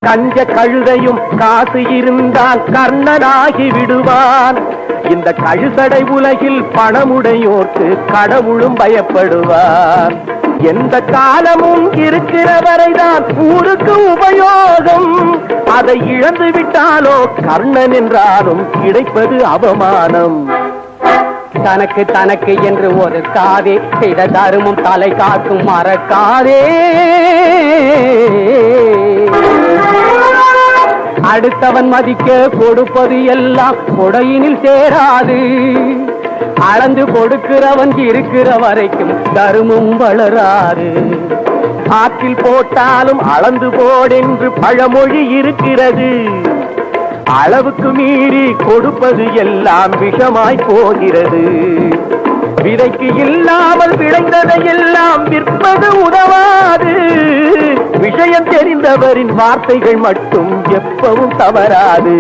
கஞ்ச கழுதையும் காசு இருந்தால் கர்ணனாகி விடுவான். இந்த கழுசடை உலகில் பணமுடையோர்க்கு கடவுளும் பயப்படுவார். எந்த காலமும் இருக்கிற வரைதான் ஊருக்கு உபயோகம். அதை இழந்து விட்டாலோ கர்ணன் என்றாலும் கிடைப்பது அவமானம். தனக்கு தனக்கு என்று ஒரு காதே செய்த தருமம் தலை காக்கும் மறக்காதே. அடுத்தவன் மதிக்க கொடுப்பது எல்லாம் கொடையினில் சேராது. அளந்து கொடுக்கிறவன் இருக்கிற வரைக்கும் தருமம் வளராது. ஆற்றில் போட்டாலும் அளந்து போடென்று பழமொழி இருக்கிறது. அளவுக்கு மீறி கொடுப்பது எல்லாம் விஷமாய் போகிறது. விதைக்கு இல்லாமல் விளைந்ததை எல்லாம் விற்பது உதவாது. விஷயம் தெரிந்தவரின் வார்த்தைகள் மட்டும் எப்பவும் தவறாது.